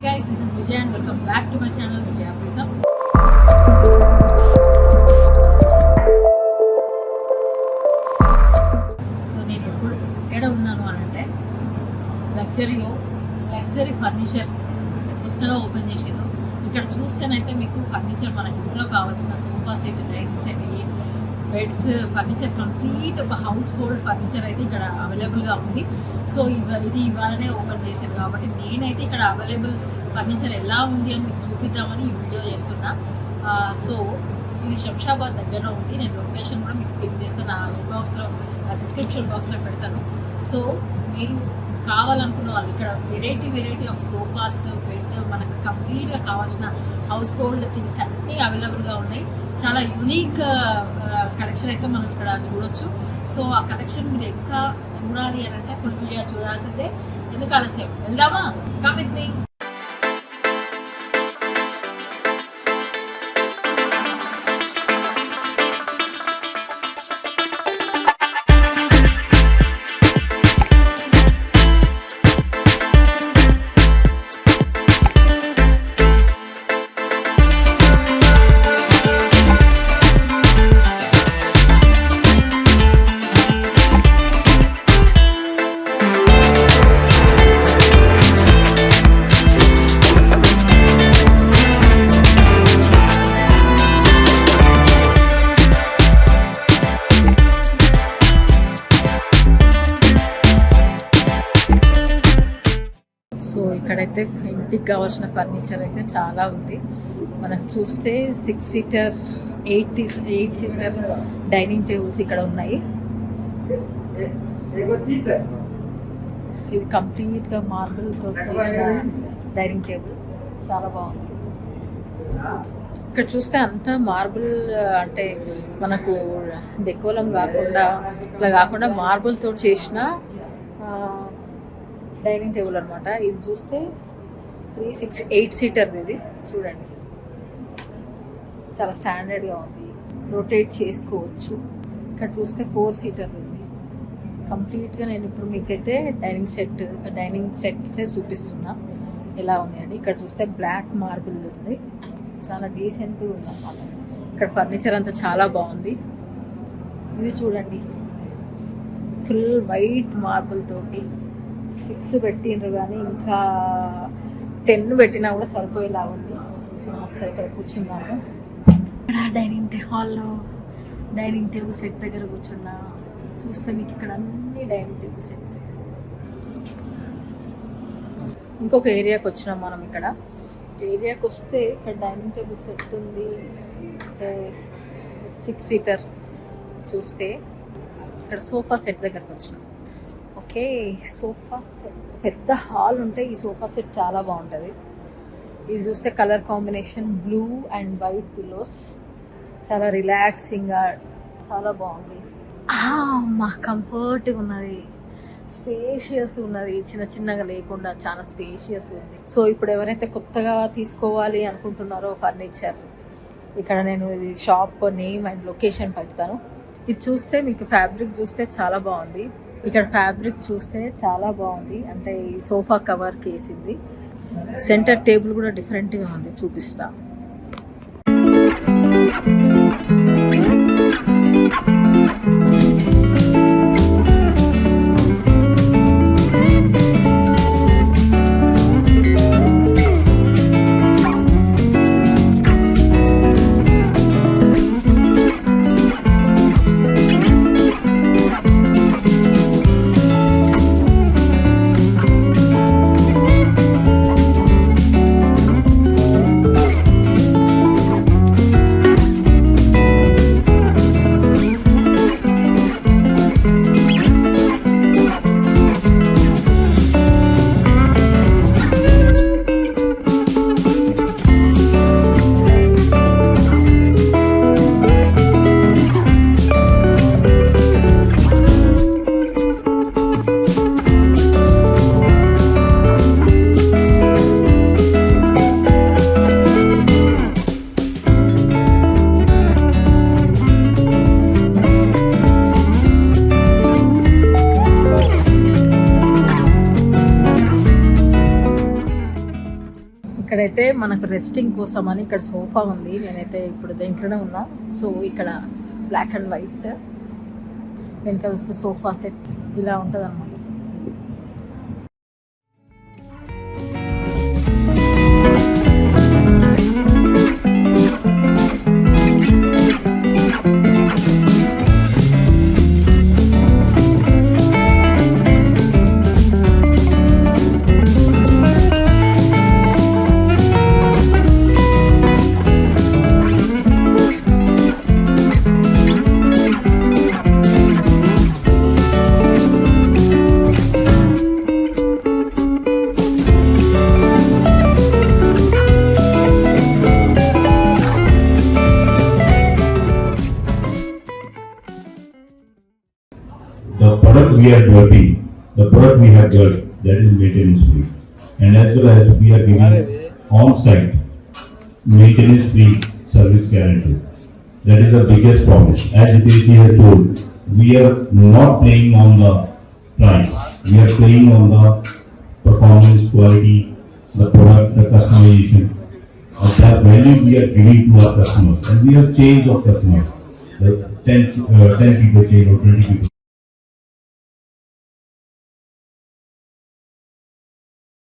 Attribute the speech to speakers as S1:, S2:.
S1: Guys, this is Vijay and welcome back to my channel Vijay Pritham. So నేను ఇప్పుడు ఎక్కడ ఉన్నాను అని అంటే లగ్జరీ ఫర్నిచర్ కొత్తగా ఓపెన్ చేసాను. ఇక్కడ చూస్తేనైతే మీకు ఫర్నిచర్ మనకి ఇంట్లో కావాల్సిన sofa set, dining set, beds, furniture complete ఒక హౌస్ హోల్డ్ ఫర్నిచర్ అయితే ఇక్కడ అవైలబుల్గా ఉంది. సో ఇది ఇవాళనే ఓపెన్ చేశాను కాబట్టి నేనైతే ఇక్కడ అవైలబుల్ ఫర్నిచర్ ఎలా ఉంది అని మీకు చూపిద్దామని ఈ వీడియో చేస్తున్నా. సో ఇది శంషాబాద్ దగ్గరలో ఉంది. నేను లొకేషన్ కూడా మీకు పిక్ చేస్తాను, ఇన్బాక్స్లో డిస్క్రిప్షన్ బాక్స్లో పెడతాను. సో మీరు కావాలనుకున్న వాళ్ళు ఇక్కడ వెరైటీ ఆఫ్ సోఫాస్, బెడ్, మనకు కంప్లీట్గా కావాల్సిన హౌస్ హోల్డ్ థింగ్స్ అన్నీ అవైలబుల్గా ఉన్నాయి. చాలా యూనిక్ కలెక్షన్ అయితే మనం ఇక్కడ చూడొచ్చు. సో ఆ కలెక్షన్ మీరు ఇంకా చూడాలి అని అంటే ఫుల్ వీడియో చూడాల్సిందే. ఎందుకు ఆలస్యం, వెళ్దామా? Come with me. సో ఇక్కడైతే ఇంటికి కావాల్సిన ఫర్నిచర్ అయితే చాలా ఉంది. మనకు చూస్తే 6 సీటర్ 8 సీటర్ డైనింగ్ టేబుల్స్ ఇక్కడ ఉన్నాయి. ఇది కంప్లీట్గా మార్బుల్తో చేసిన డైనింగ్ టేబుల్, చాలా బాగుంది. ఇక్కడ చూస్తే అంతా మార్బుల్, అంటే మనకు డెకోలం కాకుండా ఇట్లా కాకుండా మార్బుల్తో చేసిన డైనింగ్ టేబుల్ అనమాట. ఇది చూస్తే 3, 6, 8 సీటర్. ఇది చూడండి, చాలా స్టాండర్డ్గా ఉంది, రొటేట్ చేసుకోవచ్చు. ఇక్కడ చూస్తే 4 సీటర్ ఉంది కంప్లీట్గా. నేను ఇప్పుడు మీకైతే డైనింగ్ సెట్సే చూపిస్తున్నా ఎలా ఉన్నాయని. ఇక్కడ చూస్తే బ్లాక్ మార్బుల్ ఉంది, చాలా డీసెంట్గా ఉంది అన్నమాట. ఇక్కడ ఫర్నిచర్ అంతా చాలా బాగుంది. ఇది చూడండి, ఫుల్ వైట్ మార్బుల్ తోటి 6 పెట్టిండ్రు, కానీ ఇంకా 10 పెట్టినా కూడా సరిపోయేలా ఉంది. ఒకసారి ఇక్కడ కూర్చున్నాను. ఇక్కడ డైనింగ్ టేబుల్ సెట్ దగ్గర కూర్చున్నా. చూస్తే మీకు ఇక్కడ అన్ని డైనింగ్ టేబుల్ సెట్స్. ఇంకొక ఏరియాకి వచ్చినాం మనం. ఇక్కడ ఏరియాకి వస్తే ఇక్కడ డైనింగ్ టేబుల్ సెట్ ఉంది, 6 సీటర్. చూస్తే ఇక్కడ సోఫా సెట్ దగ్గరకు వచ్చినాం. ఓకే, సోఫా సెట్ పెద్ద హాల్ ఉంటే ఈ సోఫా సెట్ చాలా బాగుంటుంది. ఇది చూస్తే colour combination blue and white pillows, చాలా రిలాక్సింగ్గా చాలా బాగుంది. మా కంఫర్ట్గా ఉన్నది, స్పేషియస్ ఉన్నది, చిన్నగా లేకుండా చాలా స్పేషియస్ ఉంది. సో ఇప్పుడు ఎవరైతే కొత్తగా తీసుకోవాలి అనుకుంటున్నారో ఫర్నిచర్, ఇక్కడ నేను ఇది షాప్ నేమ్ అండ్ లొకేషన్ పెడతాను. ఇది చూస్తే మీకు ఫ్యాబ్రిక్ చూస్తే చాలా బాగుంది. ఇక్కడ ఫ్యాబ్రిక్ చూస్తే చాలా బాగుంది, అంటే ఈ సోఫా కవర్ కేసింది. సెంటర్ టేబుల్ కూడా డిఫరెంట్గా ఉంది, చూపిస్తా. ఇక్కడైతే మనకు రెస్టింగ్ కోసం అని ఇక్కడ సోఫా ఉంది. నేనైతే ఇప్పుడు దీంట్లోనే ఉన్నా. సో ఇక్కడ బ్లాక్ అండ్ వైట్, వెనక వస్తే సోఫా సెట్ ఇలా ఉంటుంది అనమాట. So
S2: the product we are developing, the product we have developed, that is maintenance free. And as well as we are giving on-site maintenance free service guarantee. That is the biggest promise. As Hitesh has told, we are not playing on the price. We are playing on the performance, quality, the product, the customization. Of that value we are giving to our customers. And we have change of customers. Like 10 people change or 20 people